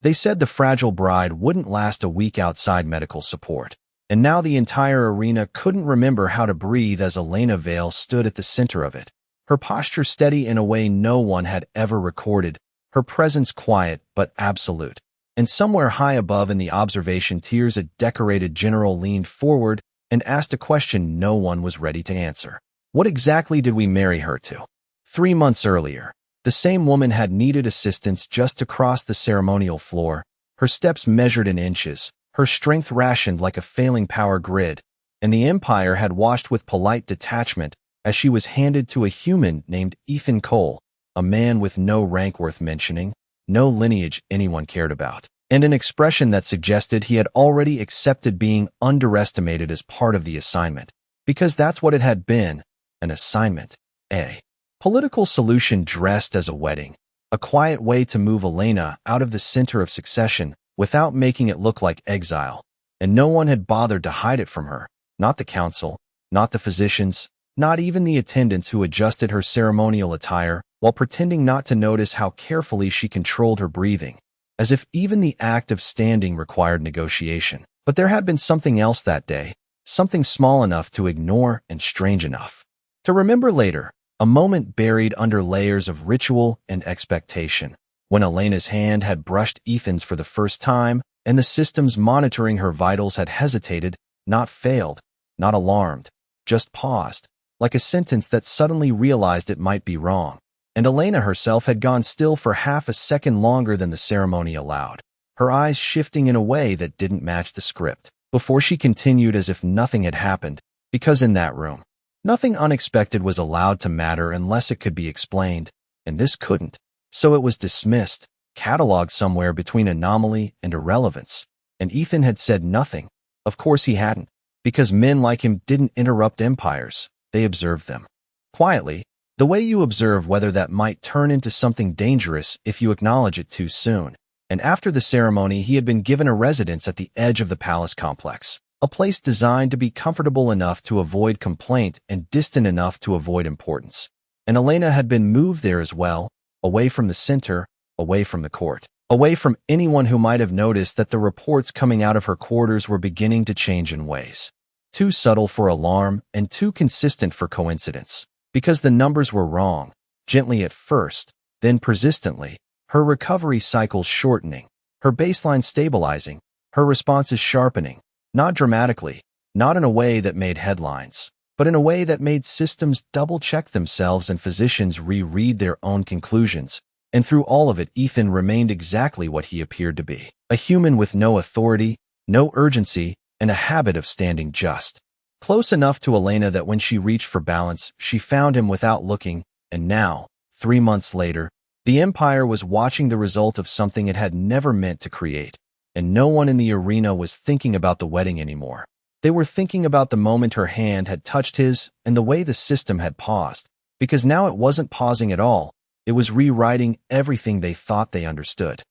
They said the fragile bride wouldn't last a week outside medical support. And now the entire arena couldn't remember how to breathe as Elena Vale stood at the center of it. Her posture steady in a way no one had ever recorded, her presence quiet but absolute. And somewhere high above in the observation tiers, a decorated general leaned forward and asked a question no one was ready to answer. What exactly did we marry her to? 3 months earlier, the same woman had needed assistance just to cross the ceremonial floor, her steps measured in inches, her strength rationed like a failing power grid, and the Empire had watched with polite detachment as she was handed to a human named Ethan Cole, a man with no rank worth mentioning, no lineage anyone cared about, and an expression that suggested he had already accepted being underestimated as part of the assignment, because that's what it had been, an assignment, a political solution dressed as a wedding, a quiet way to move Elena out of the center of succession without making it look like exile, and no one had bothered to hide it from her, not the council, not the physicians, not even the attendants who adjusted her ceremonial attire while pretending not to notice how carefully she controlled her breathing, as if even the act of standing required negotiation. But there had been something else that day, something small enough to ignore and strange enough to remember later, a moment buried under layers of ritual and expectation. When Elena's hand had brushed Ethan's for the first time, and the systems monitoring her vitals had hesitated, not failed, not alarmed, just paused, like a sentence that suddenly realized it might be wrong. And Elena herself had gone still for half a second longer than the ceremony allowed, her eyes shifting in a way that didn't match the script, before she continued as if nothing had happened, because in that room, nothing unexpected was allowed to matter unless it could be explained, and this couldn't. So it was dismissed, cataloged somewhere between anomaly and irrelevance. And Ethan had said nothing. Of course he hadn't, because men like him didn't interrupt empires, they observed them. Quietly, the way you observe whether that might turn into something dangerous if you acknowledge it too soon. And after the ceremony, he had been given a residence at the edge of the palace complex, a place designed to be comfortable enough to avoid complaint and distant enough to avoid importance. And Elena had been moved there as well, away from the center, away from the court, away from anyone who might have noticed that the reports coming out of her quarters were beginning to change in ways too subtle for alarm and too consistent for coincidence, because the numbers were wrong, gently at first, then persistently, her recovery cycles shortening, her baseline stabilizing, her responses sharpening, not dramatically, not in a way that made headlines, but in a way that made systems double-check themselves and physicians reread their own conclusions. And through all of it, Ethan remained exactly what he appeared to be, a human with no authority, no urgency, and a habit of standing just close enough to Elena that when she reached for balance, she found him without looking. And now, 3 months later, the Empire was watching the result of something it had never meant to create, and no one in the arena was thinking about the wedding anymore. They were thinking about the moment her hand had touched his and the way the system had paused, because now it wasn't pausing at all, it was rewriting everything they thought they understood.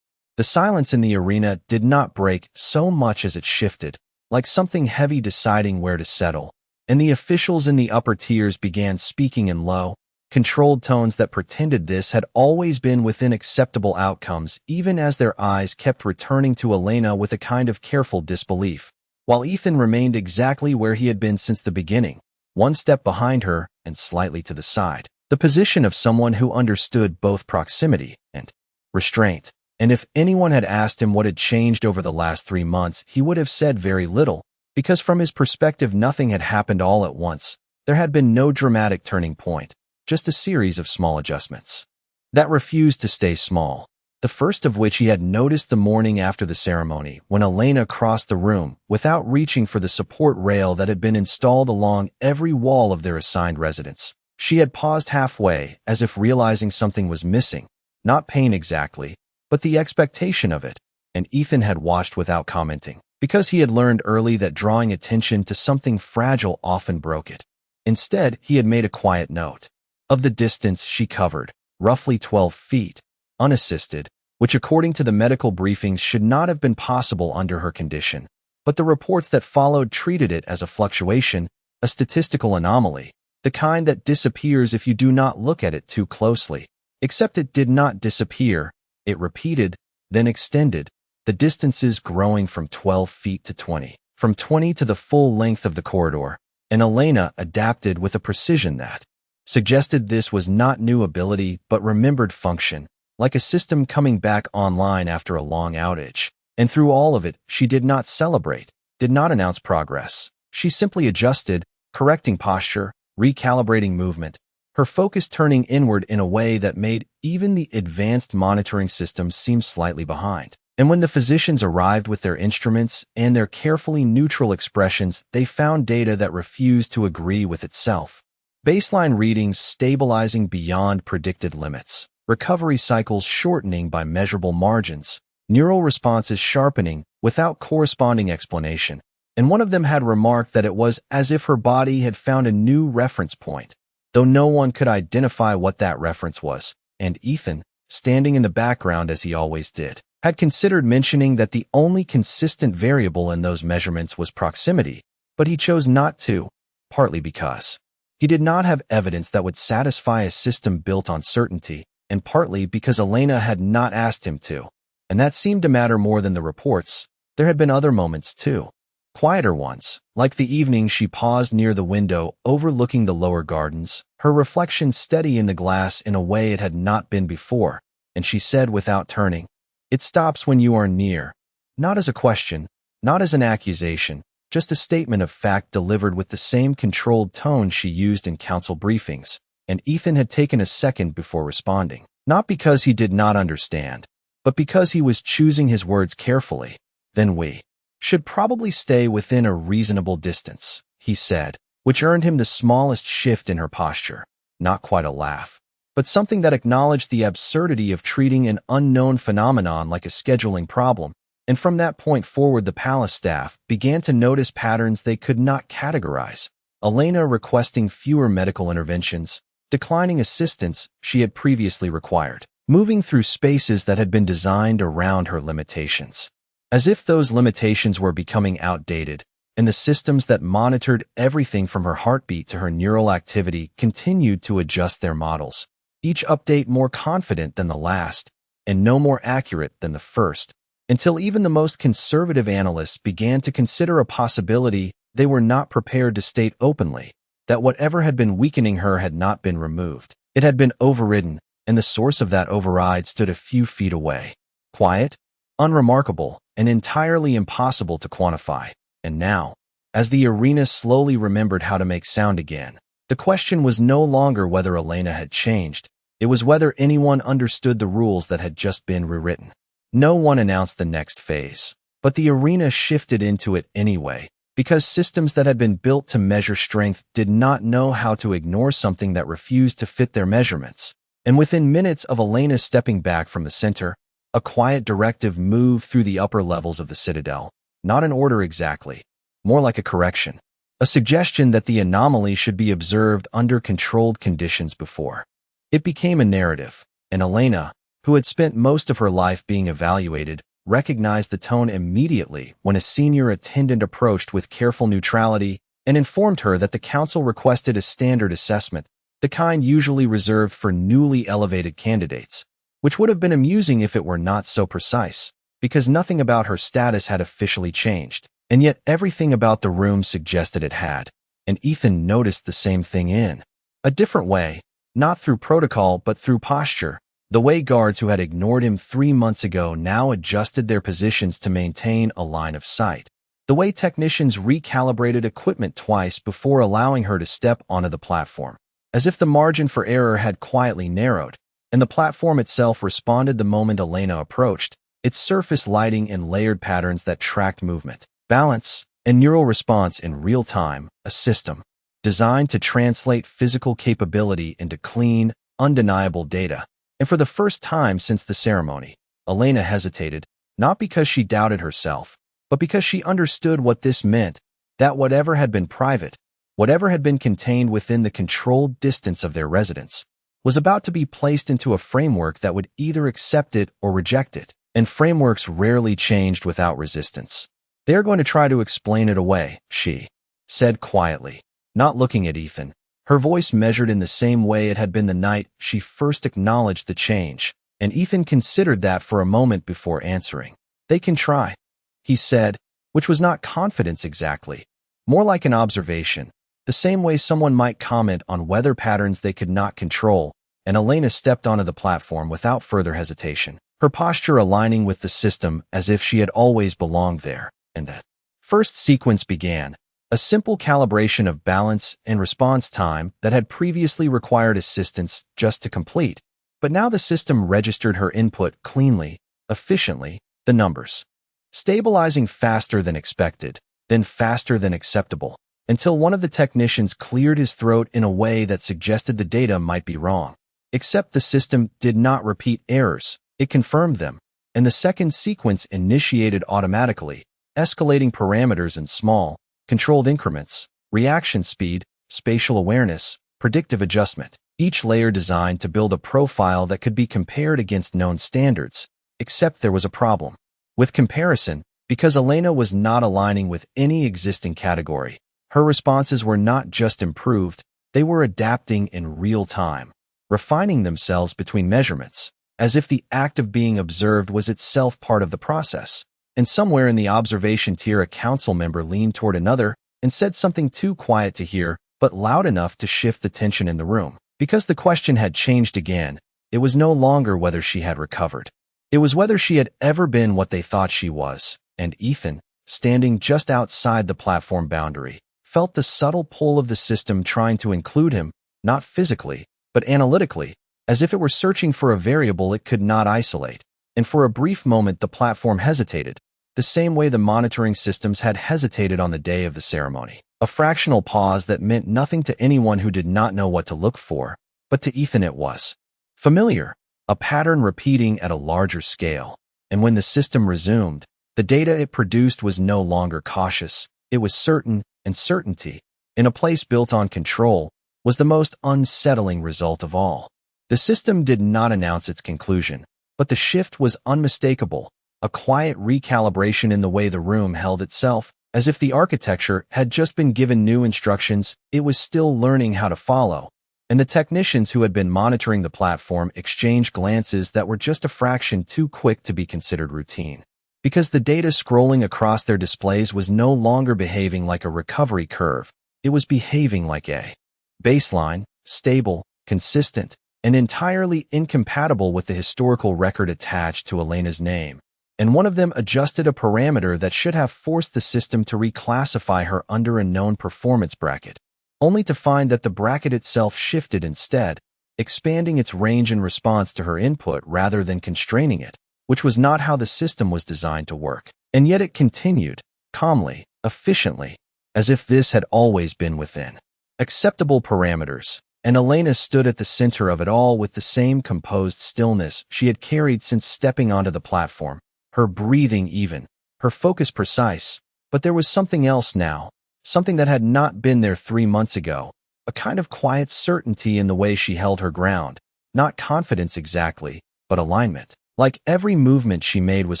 The silence in the arena did not break so much as it shifted, like something heavy deciding where to settle, and the officials in the upper tiers began speaking in low, controlled tones that pretended this had always been within acceptable outcomes, even as their eyes kept returning to Elena with a kind of careful disbelief, while Ethan remained exactly where he had been since the beginning, one step behind her and slightly to the side, the position of someone who understood both proximity and restraint. And if anyone had asked him what had changed over the last 3 months, he would have said very little, because from his perspective nothing had happened all at once. There had been no dramatic turning point, just a series of small adjustments that refused to stay small, the first of which he had noticed the morning after the ceremony, when Elena crossed the room without reaching for the support rail that had been installed along every wall of their assigned residence. She had paused halfway, as if realizing something was missing, not pain exactly, but the expectation of it, and Ethan had watched without commenting, because he had learned early that drawing attention to something fragile often broke it. Instead, he had made a quiet note of the distance she covered, roughly 12 feet, unassisted, which according to the medical briefings should not have been possible under her condition, but the reports that followed treated it as a fluctuation, a statistical anomaly, the kind that disappears if you do not look at it too closely. Except it did not disappear, it repeated, then extended, the distances growing from 12 feet to 20, from 20 to the full length of the corridor, and Elena adapted with a precision that suggested this was not new ability but remembered function, like a system coming back online after a long outage. And through all of it, she did not celebrate, did not announce progress. She simply adjusted, correcting posture, recalibrating movement, her focus turning inward in a way that made even the advanced monitoring systems seem slightly behind. And when the physicians arrived with their instruments and their carefully neutral expressions, they found data that refused to agree with itself. Baseline readings stabilizing beyond predicted limits, recovery cycles shortening by measurable margins, neural responses sharpening without corresponding explanation, and one of them had remarked that it was as if her body had found a new reference point, though no one could identify what that reference was, and Ethan, standing in the background as he always did, had considered mentioning that the only consistent variable in those measurements was proximity, but he chose not to, partly because he did not have evidence that would satisfy a system built on certainty, and partly because Elena had not asked him to. And that seemed to matter more than the reports. There had been other moments too. Quieter ones, like the evening she paused near the window overlooking the lower gardens, her reflection steady in the glass in a way it had not been before, and she said without turning, "It stops when you are near." Not as a question, not as an accusation, just a statement of fact delivered with the same controlled tone she used in council briefings, and Ethan had taken a second before responding. Not because he did not understand, but because he was choosing his words carefully. "Then we should probably stay within a reasonable distance," he said, which earned him the smallest shift in her posture. Not quite a laugh, but something that acknowledged the absurdity of treating an unknown phenomenon like a scheduling problem. And from that point forward, the palace staff began to notice patterns they could not categorize. Elena requesting fewer medical interventions, declining assistance she had previously required, moving through spaces that had been designed around her limitations, as if those limitations were becoming outdated, and the systems that monitored everything from her heartbeat to her neural activity continued to adjust their models, each update more confident than the last, and no more accurate than the first, until even the most conservative analysts began to consider a possibility they were not prepared to state openly, that whatever had been weakening her had not been removed. It had been overridden, and the source of that override stood a few feet away. Quiet, unremarkable, and entirely impossible to quantify. And now, as the arena slowly remembered how to make sound again, the question was no longer whether Elena had changed. It was whether anyone understood the rules that had just been rewritten. No one announced the next phase, but the arena shifted into it anyway, because systems that had been built to measure strength did not know how to ignore something that refused to fit their measurements. And within minutes of Elena stepping back from the center, a quiet directive moved through the upper levels of the citadel. Not an order exactly, more like a correction. A suggestion that the anomaly should be observed under controlled conditions before. It became a narrative, and Elena, who had spent most of her life being evaluated, recognized the tone immediately when a senior attendant approached with careful neutrality and informed her that the council requested a standard assessment, the kind usually reserved for newly elevated candidates, which would have been amusing if it were not so precise, because nothing about her status had officially changed, and yet everything about the room suggested it had, and Ethan noticed the same thing in a different way, not through protocol but through posture. The way guards who had ignored him 3 months ago now adjusted their positions to maintain a line of sight. The way technicians recalibrated equipment twice before allowing her to step onto the platform, as if the margin for error had quietly narrowed, and the platform itself responded the moment Elena approached, its surface lighting in layered patterns that tracked movement, balance, and neural response in real time, a system designed to translate physical capability into clean, undeniable data. And for the first time since the ceremony, Elena hesitated, not because she doubted herself, but because she understood what this meant, that whatever had been private, whatever had been contained within the controlled distance of their residence, was about to be placed into a framework that would either accept it or reject it, and frameworks rarely changed without resistance. "They are going to try to explain it away," she said quietly, not looking at Ethan, her voice measured in the same way it had been the night she first acknowledged the change, and Ethan considered that for a moment before answering. "They can try," he said, which was not confidence exactly, more like an observation, the same way someone might comment on weather patterns they could not control, and Elena stepped onto the platform without further hesitation, her posture aligning with the system as if she had always belonged there. And the first sequence began, a simple calibration of balance and response time that had previously required assistance just to complete. But now the system registered her input cleanly, efficiently, the numbers, stabilizing faster than expected, then faster than acceptable, until one of the technicians cleared his throat in a way that suggested the data might be wrong. Except the system did not repeat errors, it confirmed them, and the second sequence initiated automatically, escalating parameters in small, controlled increments, reaction speed, spatial awareness, predictive adjustment, each layer designed to build a profile that could be compared against known standards, except there was a problem. With comparison, because Elena was not aligning with any existing category, her responses were not just improved, they were adapting in real time, refining themselves between measurements, as if the act of being observed was itself part of the process. And somewhere in the observation tier, a council member leaned toward another and said something too quiet to hear, but loud enough to shift the tension in the room. Because the question had changed again, it was no longer whether she had recovered. It was whether she had ever been what they thought she was, and Ethan, standing just outside the platform boundary, felt the subtle pull of the system trying to include him, not physically, but analytically, as if it were searching for a variable it could not isolate. And for a brief moment the platform hesitated, the same way the monitoring systems had hesitated on the day of the ceremony. A fractional pause that meant nothing to anyone who did not know what to look for, but to Ethan it was familiar, a pattern repeating at a larger scale. And when the system resumed, the data it produced was no longer cautious, it was certain, and certainty, in a place built on control, was the most unsettling result of all. The system did not announce its conclusion, but the shift was unmistakable, a quiet recalibration in the way the room held itself, as if the architecture had just been given new instructions it was still learning how to follow. And the technicians who had been monitoring the platform exchanged glances that were just a fraction too quick to be considered routine. Because the data scrolling across their displays was no longer behaving like a recovery curve, it was behaving like a baseline, stable, consistent, and entirely incompatible with the historical record attached to Elena's name. And one of them adjusted a parameter that should have forced the system to reclassify her under a known performance bracket, only to find that the bracket itself shifted instead, expanding its range in response to her input rather than constraining it, which was not how the system was designed to work. And yet it continued, calmly, efficiently, as if this had always been within acceptable parameters. And Elena stood at the center of it all with the same composed stillness she had carried since stepping onto the platform, her breathing even, her focus precise. But there was something else now, something that had not been there 3 months ago, a kind of quiet certainty in the way she held her ground, not confidence exactly, but alignment. Like every movement she made was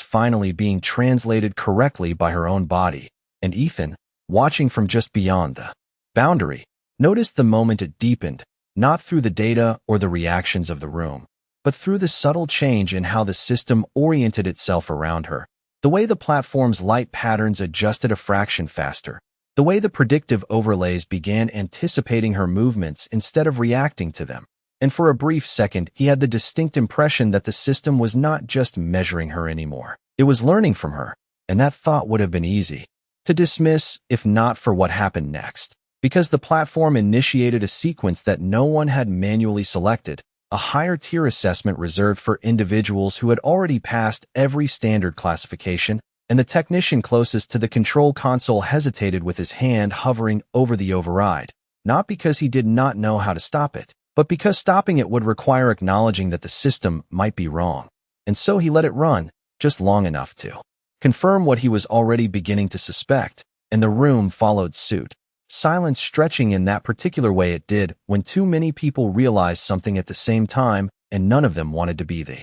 finally being translated correctly by her own body. And Ethan, watching from just beyond the boundary, noticed the moment it deepened, not through the data or the reactions of the room, but through the subtle change in how the system oriented itself around her, the way the platform's light patterns adjusted a fraction faster, the way the predictive overlays began anticipating her movements instead of reacting to them. And for a brief second, he had the distinct impression that the system was not just measuring her anymore. It was learning from her, and that thought would have been easy to dismiss if not for what happened next. Because the platform initiated a sequence that no one had manually selected, a higher tier assessment reserved for individuals who had already passed every standard classification, and the technician closest to the control console hesitated with his hand hovering over the override, not because he did not know how to stop it, but because stopping it would require acknowledging that the system might be wrong. And so he let it run, just long enough to confirm what he was already beginning to suspect, and the room followed suit. Silence stretching in that particular way it did when too many people realized something at the same time, and none of them wanted to be the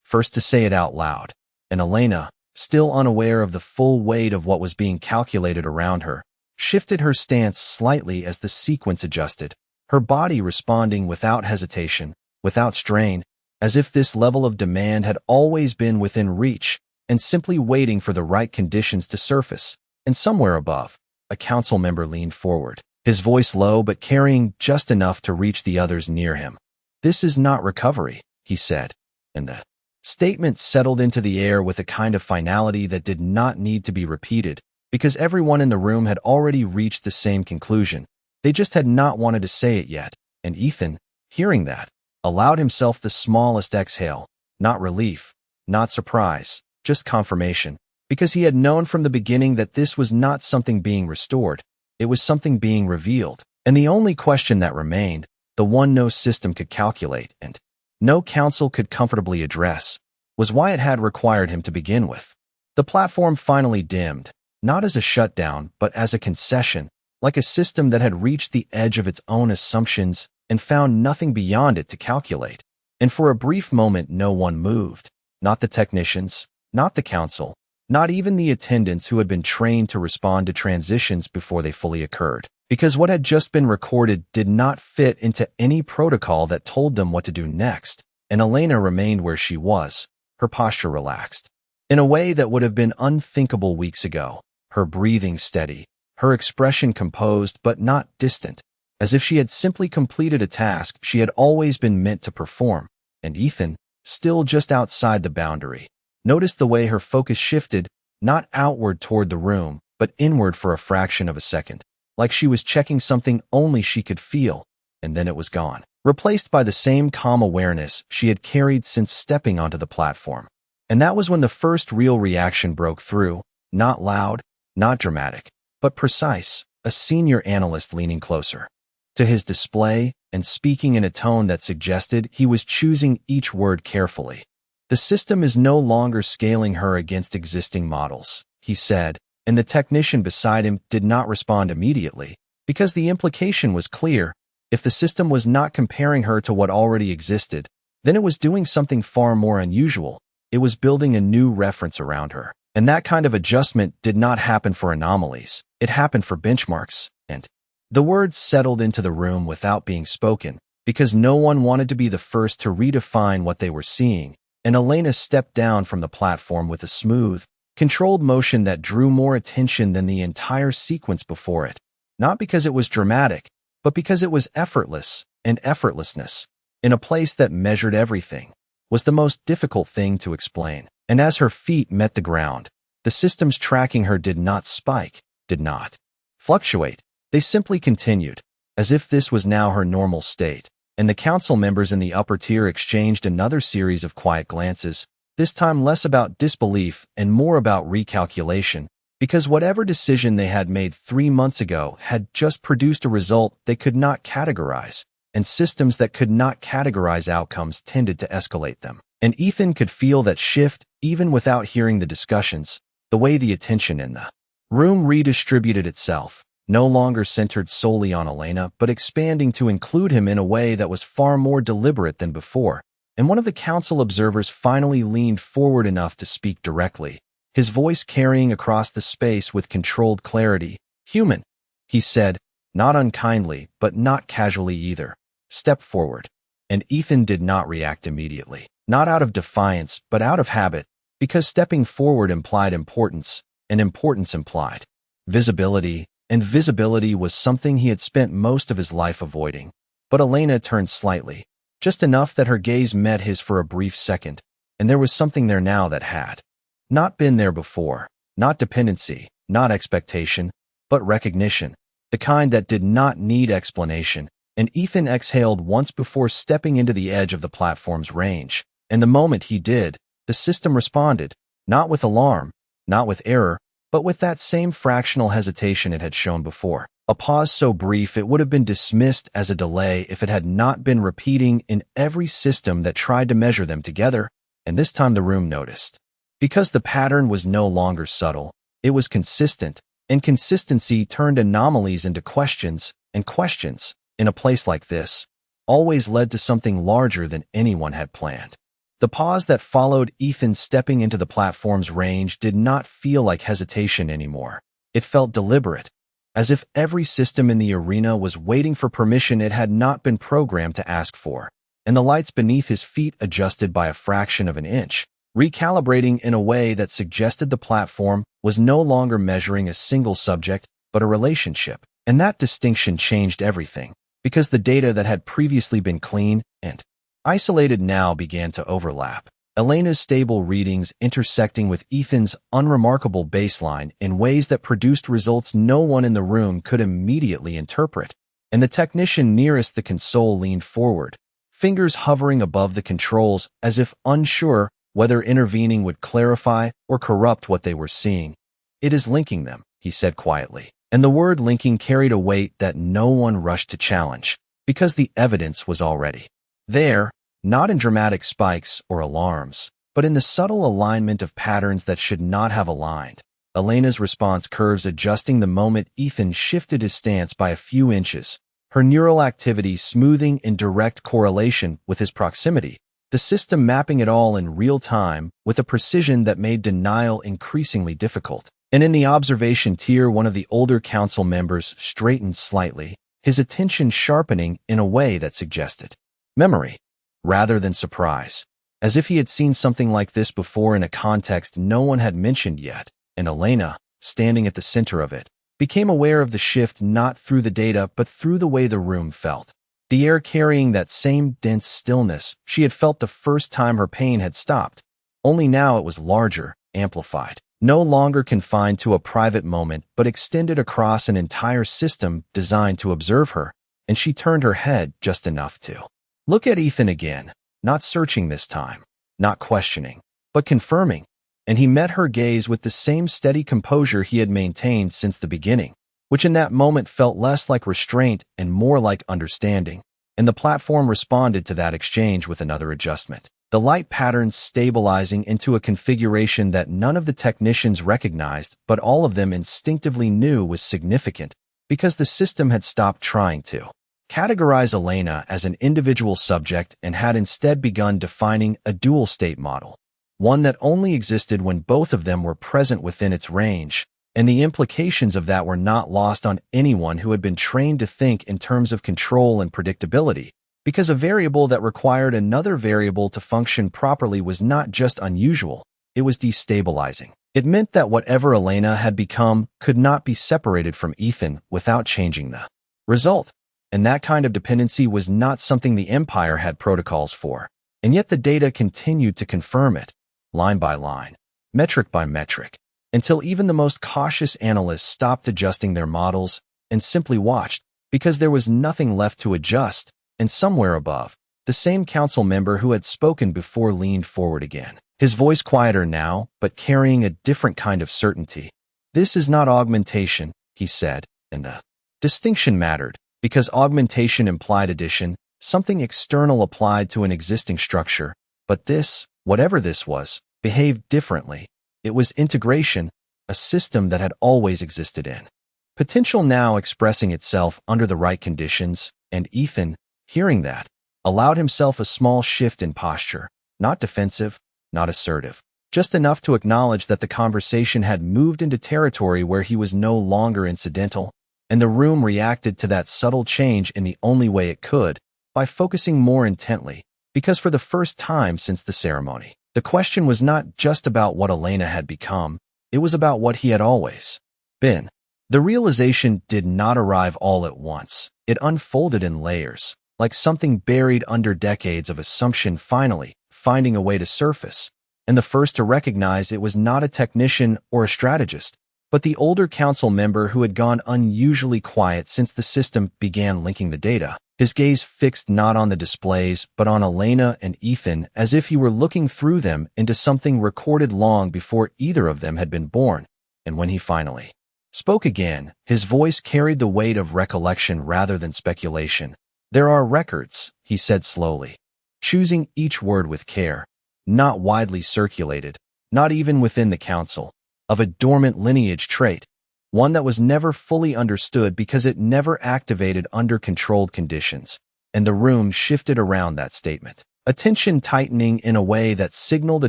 first to say it out loud. And Elena, still unaware of the full weight of what was being calculated around her, shifted her stance slightly as the sequence adjusted, her body responding without hesitation, without strain, as if this level of demand had always been within reach and simply waiting for the right conditions to surface. And somewhere above, a council member leaned forward, his voice low but carrying just enough to reach the others near him. "This is not recovery," he said, and the statement settled into the air with a kind of finality that did not need to be repeated, because everyone in the room had already reached the same conclusion. They just had not wanted to say it yet, and Ethan, hearing that, allowed himself the smallest exhale, not relief, not surprise, just confirmation, because he had known from the beginning that this was not something being restored, it was something being revealed. And the only question that remained, the one no system could calculate and no council could comfortably address, was why it had required him to begin with. The platform finally dimmed, not as a shutdown, but as a concession, like a system that had reached the edge of its own assumptions and found nothing beyond it to calculate. And for a brief moment no one moved, not the technicians, not the council, not even the attendants who had been trained to respond to transitions before they fully occurred, because what had just been recorded did not fit into any protocol that told them what to do next, and Elena remained where she was, her posture relaxed, in a way that would have been unthinkable weeks ago, her breathing steady, her expression composed but not distant, as if she had simply completed a task she had always been meant to perform. And Ethan, still just outside the boundary, noticed the way her focus shifted, not outward toward the room, but inward for a fraction of a second, like she was checking something only she could feel, and then it was gone, replaced by the same calm awareness she had carried since stepping onto the platform. And that was when the first real reaction broke through, not loud, not dramatic, but precise, a senior analyst leaning closer to his display and speaking in a tone that suggested he was choosing each word carefully. "The system is no longer scaling her against existing models," he said, and the technician beside him did not respond immediately, because the implication was clear. If the system was not comparing her to what already existed, then it was doing something far more unusual. It was building a new reference around her. And that kind of adjustment did not happen for anomalies. It happened for benchmarks, and the words settled into the room without being spoken, because no one wanted to be the first to redefine what they were seeing. And Elena stepped down from the platform with a smooth, controlled motion that drew more attention than the entire sequence before it. Not because it was dramatic, but because it was effortless, and effortlessness, in a place that measured everything, was the most difficult thing to explain. And as her feet met the ground, the systems tracking her did not spike, did not fluctuate. They simply continued, as if this was now her normal state. And the council members in the upper tier exchanged another series of quiet glances, this time less about disbelief and more about recalculation, because whatever decision they had made 3 months ago had just produced a result they could not categorize, and systems that could not categorize outcomes tended to escalate them. And Ethan could feel that shift even without hearing the discussions, the way the attention in the room redistributed itself, no longer centered solely on Elena, but expanding to include him in a way that was far more deliberate than before. And one of the council observers finally leaned forward enough to speak directly, his voice carrying across the space with controlled clarity. "Human," he said, not unkindly, but not casually either. "Step forward." And Ethan did not react immediately, not out of defiance, but out of habit, because stepping forward implied importance, and importance implied visibility, and visibility was something he had spent most of his life avoiding. But Elena turned slightly, just enough that her gaze met his for a brief second, and there was something there now that had not been there before. Not dependency, not expectation, but recognition, the kind that did not need explanation. And Ethan exhaled once before stepping into the edge of the platform's range. And the moment he did, the system responded, not with alarm, not with error, but with that same fractional hesitation it had shown before. A pause so brief it would have been dismissed as a delay if it had not been repeating in every system that tried to measure them together. And this time the room noticed. Because the pattern was no longer subtle, it was consistent, and consistency turned anomalies into questions, and questions, in a place like this, always led to something larger than anyone had planned. The pause that followed Ethan stepping into the platform's range did not feel like hesitation anymore. It felt deliberate, as if every system in the arena was waiting for permission it had not been programmed to ask for. and the lights beneath his feet adjusted by a fraction of an inch, recalibrating in a way that suggested the platform was no longer measuring a single subject, but a relationship. And that distinction changed everything, because the data that had previously been clean and isolated now began to overlap. Elena's stable readings intersecting with Ethan's unremarkable baseline in ways that produced results no one in the room could immediately interpret. And the technician nearest the console leaned forward, fingers hovering above the controls as if unsure whether intervening would clarify or corrupt what they were seeing. "It is linking them," he said quietly. And the word linking carried a weight that no one rushed to challenge, because the evidence was already there, not in dramatic spikes or alarms, but in the subtle alignment of patterns that should not have aligned. Elena's response curves adjusting the moment Ethan shifted his stance by a few inches, her neural activity smoothing in direct correlation with his proximity, the system mapping it all in real time with a precision that made denial increasingly difficult. And in the observation tier, one of the older council members straightened slightly, his attention sharpening in a way that suggested memory rather than surprise, as if he had seen something like this before in a context no one had mentioned yet. And Elena, standing at the center of it, became aware of the shift not through the data but through the way the room felt. The air carrying that same dense stillness she had felt the first time her pain had stopped, only now it was larger, amplified. No longer confined to a private moment, but extended across an entire system designed to observe her, and she turned her head just enough to look at Ethan again, not searching this time, not questioning, but confirming, and he met her gaze with the same steady composure he had maintained since the beginning, which in that moment felt less like restraint and more like understanding, and the platform responded to that exchange with another adjustment. The light patterns stabilizing into a configuration that none of the technicians recognized, but all of them instinctively knew was significant, because the system had stopped trying to categorize Elena as an individual subject and had instead begun defining a dual-state model, one that only existed when both of them were present within its range, and the implications of that were not lost on anyone who had been trained to think in terms of control and predictability. Because a variable that required another variable to function properly was not just unusual, it was destabilizing. It meant that whatever Elena had become could not be separated from Ethan without changing the result. And that kind of dependency was not something the Empire had protocols for. And yet the data continued to confirm it, line by line, metric by metric, until even the most cautious analysts stopped adjusting their models and simply watched, because there was nothing left to adjust. And somewhere above, the same council member who had spoken before leaned forward again, his voice quieter now, but carrying a different kind of certainty. "This is not augmentation," he said, and the distinction mattered, because augmentation implied addition, something external applied to an existing structure. But this, whatever this was, behaved differently. It was integration, a system that had always existed in potential now expressing itself under the right conditions, and Ethan, hearing that, allowed himself a small shift in posture, not defensive, not assertive, just enough to acknowledge that the conversation had moved into territory where he was no longer incidental, and the room reacted to that subtle change in the only way it could, by focusing more intently, because for the first time since the ceremony, the question was not just about what Elena had become, it was about what he had always been. The realization did not arrive all at once. It unfolded in layers, like something buried under decades of assumption finally finding a way to surface. And the first to recognize it was not a technician or a strategist, but the older council member who had gone unusually quiet since the system began linking the data, his gaze fixed not on the displays but on Elena and Ethan as if he were looking through them into something recorded long before either of them had been born. And when he finally spoke again, his voice carried the weight of recollection rather than speculation. "There are records," he said slowly, choosing each word with care, not widely circulated, not even within the council, of a dormant lineage trait, one that was never fully understood because it never activated under controlled conditions, and the room shifted around that statement, attention tightening in a way that signaled a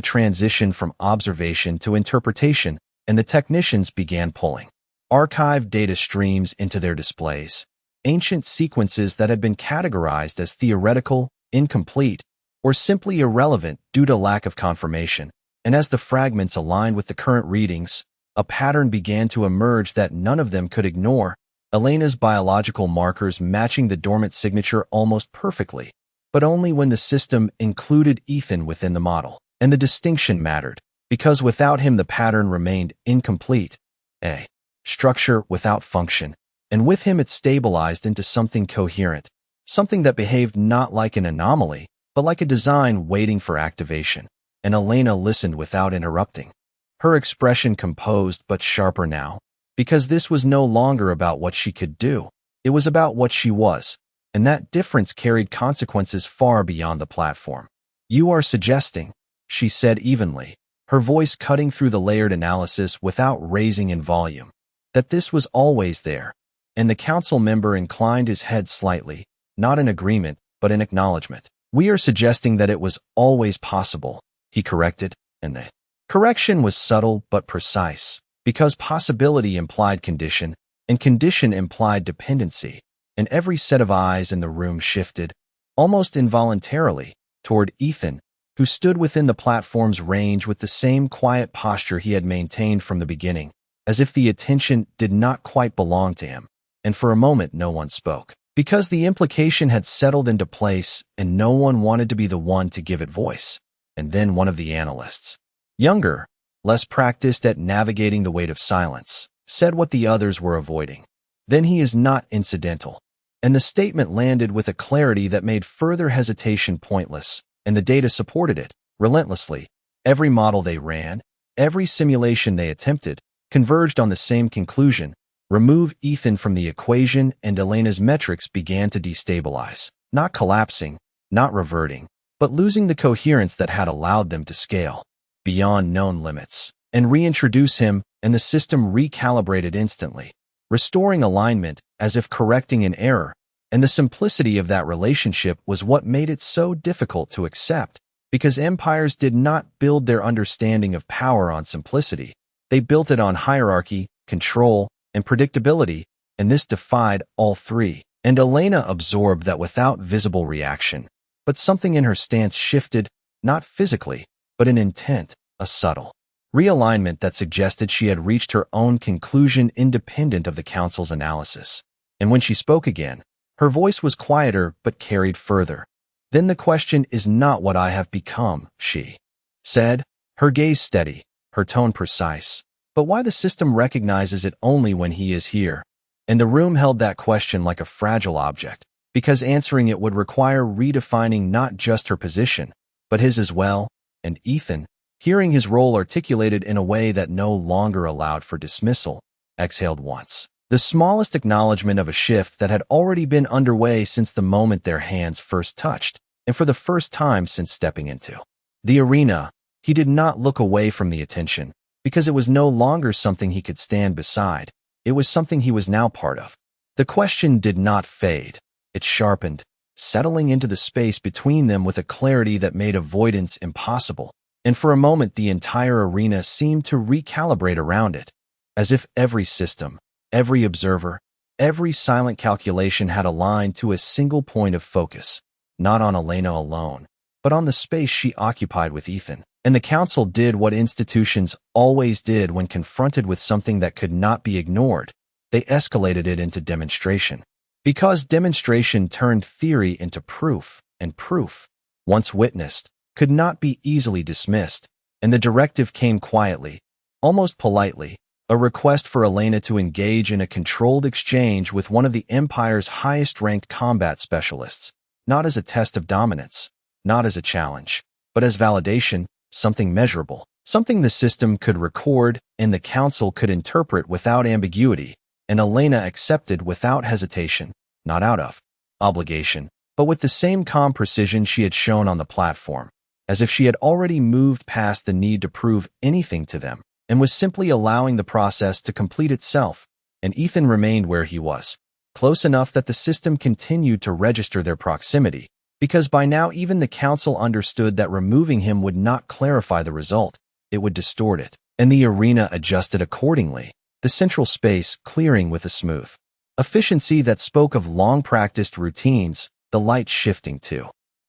transition from observation to interpretation, and the technicians began pulling archived data streams into their displays, ancient sequences that had been categorized as theoretical incomplete, or simply irrelevant due to lack of confirmation. And as the fragments aligned with the current readings, a pattern began to emerge that none of them could ignore, Elena's biological markers matching the dormant signature almost perfectly, but only when the system included Ethan within the model. And the distinction mattered, because without him the pattern remained incomplete, a structure without function, and with him it stabilized into something coherent, something that behaved not like an anomaly, but like a design waiting for activation. And Elena listened without interrupting, her expression composed but sharper now, because this was no longer about what she could do, it was about what she was, and that difference carried consequences far beyond the platform. "You are suggesting," she said evenly, her voice cutting through the layered analysis without raising in volume, "that this was always there." And the council member inclined his head slightly, not in agreement, but in acknowledgement. "We are suggesting that it was always possible," he corrected, and the correction was subtle but precise, because possibility implied condition, and condition implied dependency, and every set of eyes in the room shifted, almost involuntarily, toward Ethan, who stood within the platform's range with the same quiet posture he had maintained from the beginning, as if the attention did not quite belong to him. And for a moment no one spoke, because the implication had settled into place and no one wanted to be the one to give it voice. And then one of the analysts, younger, less practiced at navigating the weight of silence, said what the others were avoiding. "Then he is not incidental." And the statement landed with a clarity that made further hesitation pointless, and the data supported it, relentlessly. Every model they ran, every simulation they attempted, converged on the same conclusion: remove Ethan from the equation and Elena's metrics began to destabilize, not collapsing, not reverting, but losing the coherence that had allowed them to scale beyond known limits, and reintroduce him, and the system recalibrated instantly, restoring alignment as if correcting an error. And the simplicity of that relationship was what made it so difficult to accept, because empires did not build their understanding of power on simplicity. They built it on hierarchy, control, and predictability, and this defied all three. And Elena absorbed that without visible reaction, but something in her stance shifted, not physically, but in intent, a subtle realignment that suggested she had reached her own conclusion independent of the council's analysis. And when she spoke again, her voice was quieter but carried further. "Then the question is not what I have become," she said, her gaze steady, her tone precise, "but why the system recognizes it only when he is here." And the room held that question like a fragile object, because answering it would require redefining not just her position, but his as well. And Ethan, hearing his role articulated in a way that no longer allowed for dismissal, exhaled once, the smallest acknowledgement of a shift that had already been underway since the moment their hands first touched, and for the first time since stepping into the arena. He did not look away from the attention, because it was no longer something he could stand beside. It was something he was now part of. The question did not fade. It sharpened, settling into the space between them with a clarity that made avoidance impossible. And for a moment the entire arena seemed to recalibrate around it, as if every system, every observer, every silent calculation had aligned to a single point of focus, not on Elena alone, but on the space she occupied with Ethan. And the council did what institutions always did when confronted with something that could not be ignored. They escalated it into demonstration. Because demonstration turned theory into proof, and proof, once witnessed, could not be easily dismissed. And the directive came quietly, almost politely, a request for Elena to engage in a controlled exchange with one of the Empire's highest-ranked combat specialists, not as a test of dominance, not as a challenge, but as validation, something measurable, something the system could record and the council could interpret without ambiguity. And Elena accepted without hesitation, not out of obligation, but with the same calm precision she had shown on the platform, as if she had already moved past the need to prove anything to them, and was simply allowing the process to complete itself. And Ethan remained where he was, close enough that the system continued to register their proximity, because by now even the council understood that removing him would not clarify the result, it would distort it, and the arena adjusted accordingly, the central space clearing with a smooth efficiency that spoke of long-practiced routines, the light shifting to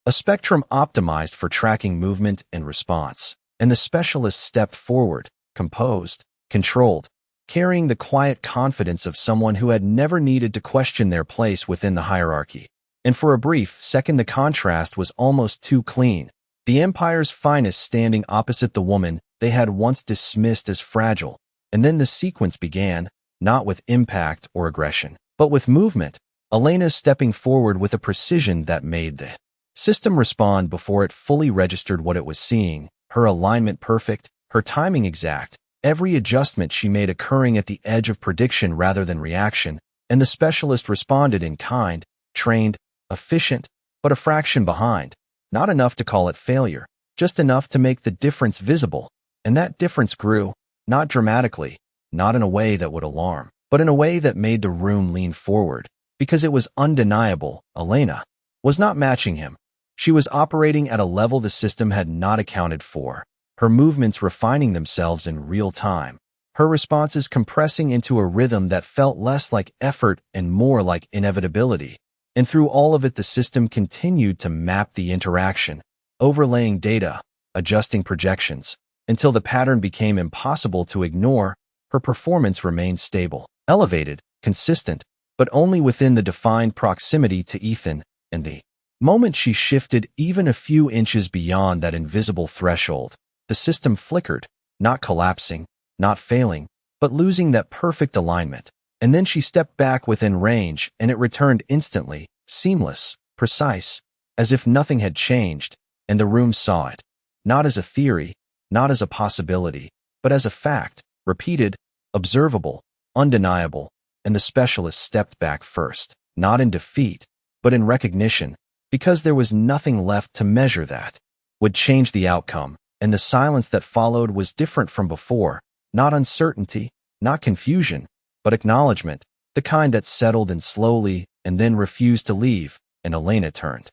a spectrum optimized for tracking movement and response. And the specialist stepped forward, composed, controlled, carrying the quiet confidence of someone who had never needed to question their place within the hierarchy. And for a brief second, the contrast was almost too clean. The Empire's finest standing opposite the woman they had once dismissed as fragile. And then the sequence began, not with impact or aggression, but with movement. Elena stepping forward with a precision that made the system respond before it fully registered what it was seeing, her alignment perfect, her timing exact, every adjustment she made occurring at the edge of prediction rather than reaction, and the specialist responded in kind, trained, efficient, but a fraction behind. Not enough to call it failure, just enough to make the difference visible. And that difference grew, not dramatically, not in a way that would alarm, but in a way that made the room lean forward, because it was undeniable. Elena was not matching him. She was operating at a level the system had not accounted for, her movements refining themselves in real time, her responses compressing into a rhythm that felt less like effort and more like inevitability. And through all of it, the system continued to map the interaction, overlaying data, adjusting projections, until the pattern became impossible to ignore. Her performance remained stable, elevated, consistent, but only within the defined proximity to Ethan, and the moment she shifted even a few inches beyond that invisible threshold, the system flickered, not collapsing, not failing, but losing that perfect alignment. And then she stepped back within range, and it returned instantly, seamless, precise, as if nothing had changed, and the room saw it. Not as a theory, not as a possibility, but as a fact, repeated, observable, undeniable. And the specialist stepped back first, not in defeat, but in recognition, because there was nothing left to measure that would change the outcome. And the silence that followed was different from before, not uncertainty, not confusion, but acknowledgement, the kind that settled in slowly and then refused to leave. And Elena turned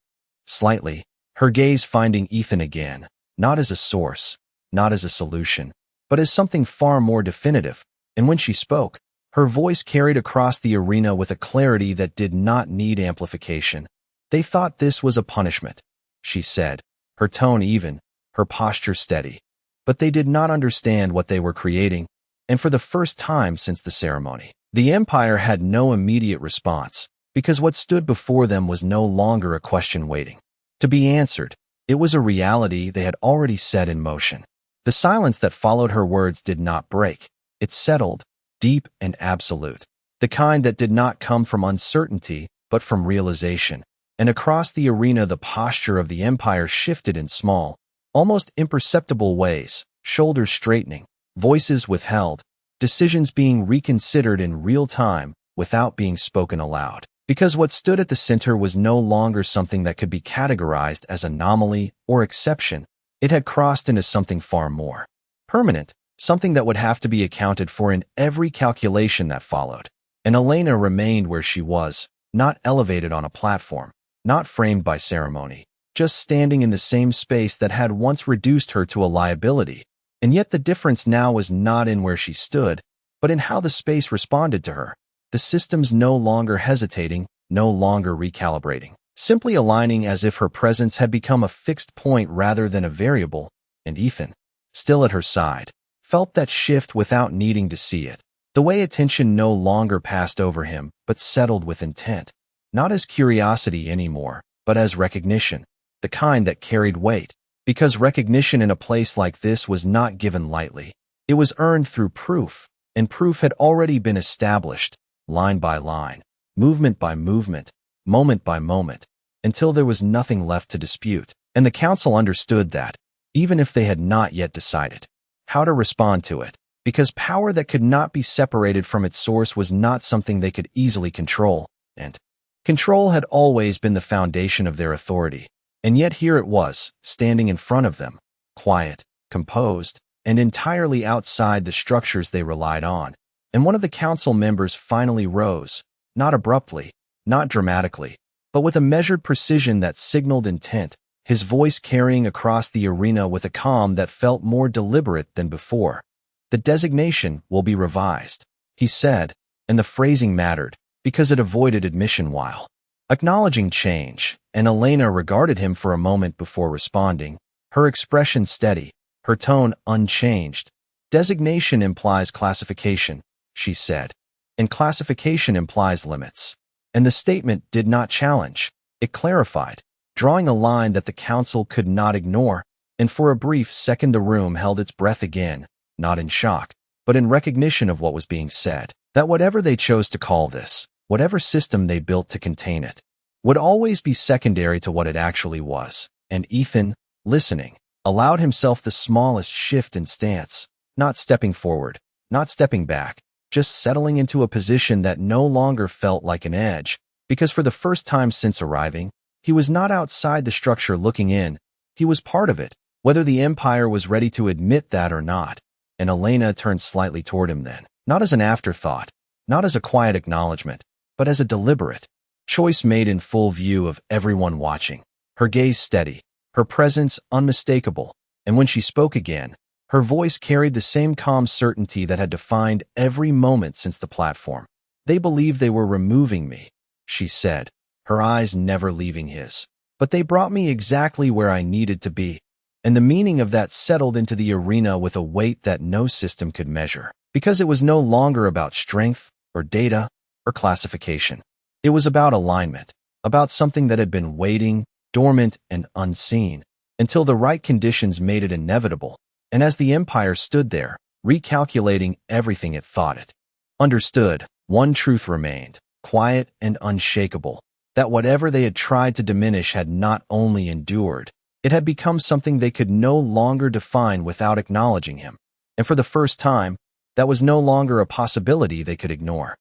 slightly, her gaze finding Ethan again, not as a source, not as a solution, but as something far more definitive. And when she spoke, her voice carried across the arena with a clarity that did not need amplification. "They thought this was a punishment," she said, her tone even, her posture steady. "But they did not understand what they were creating." And for the first time since the ceremony, the Empire had no immediate response, because what stood before them was no longer a question waiting to be answered. It was a reality they had already set in motion. The silence that followed her words did not break. It settled, deep and absolute, the kind that did not come from uncertainty, but from realization. And across the arena, the posture of the Empire shifted in small, almost imperceptible ways, shoulders straightening, voices withheld, decisions being reconsidered in real time without being spoken aloud. Because what stood at the center was no longer something that could be categorized as anomaly or exception. It had crossed into something far more permanent, something that would have to be accounted for in every calculation that followed. And Elena remained where she was, not elevated on a platform, not framed by ceremony, just standing in the same space that had once reduced her to a liability. And yet the difference now was not in where she stood, but in how the space responded to her. The systems no longer hesitating, no longer recalibrating, simply aligning as if her presence had become a fixed point rather than a variable. And Ethan, still at her side, felt that shift without needing to see it. The way attention no longer passed over him, but settled with intent. Not as curiosity anymore, but as recognition, the kind that carried weight. Because recognition in a place like this was not given lightly. It was earned through proof, and proof had already been established, line by line, movement by movement, moment by moment, until there was nothing left to dispute. And the council understood that, even if they had not yet decided how to respond to it, because power that could not be separated from its source was not something they could easily control, and control had always been the foundation of their authority. And yet here it was, standing in front of them, quiet, composed, and entirely outside the structures they relied on. And one of the council members finally rose, not abruptly, not dramatically, but with a measured precision that signaled intent, his voice carrying across the arena with a calm that felt more deliberate than before. "The designation will be revised," he said, and the phrasing mattered, because it avoided admission while Acknowledging change, and Elena regarded him for a moment before responding, her expression steady, her tone unchanged. Designation implies classification, she said, and classification implies limits. And the statement did not challenge. It clarified, drawing a line that the council could not ignore, and for a brief second the room held its breath again, not in shock, but in recognition of what was being said, that whatever they chose to call this, whatever system they built to contain it, would always be secondary to what it actually was. And Ethan, listening, allowed himself the smallest shift in stance, not stepping forward, not stepping back, just settling into a position that no longer felt like an edge, because for the first time since arriving, he was not outside the structure looking in, he was part of it, whether the Empire was ready to admit that or not. And Elena turned slightly toward him then, not as an afterthought, not as a quiet acknowledgement, but as a deliberate choice made in full view of everyone watching, her gaze steady, her presence unmistakable, and when she spoke again, her voice carried the same calm certainty that had defined every moment since the platform. They believed they were removing me, she said, her eyes never leaving his. But they brought me exactly where I needed to be, and the meaning of that settled into the arena with a weight that no system could measure, because it was no longer about strength, or data, or classification. It was about alignment, about something that had been waiting, dormant and unseen, until the right conditions made it inevitable. And as the Empire stood there, recalculating everything it thought it understood, one truth remained, quiet and unshakable, that whatever they had tried to diminish had not only endured, it had become something they could no longer define without acknowledging him. And for the first time, that was no longer a possibility they could ignore.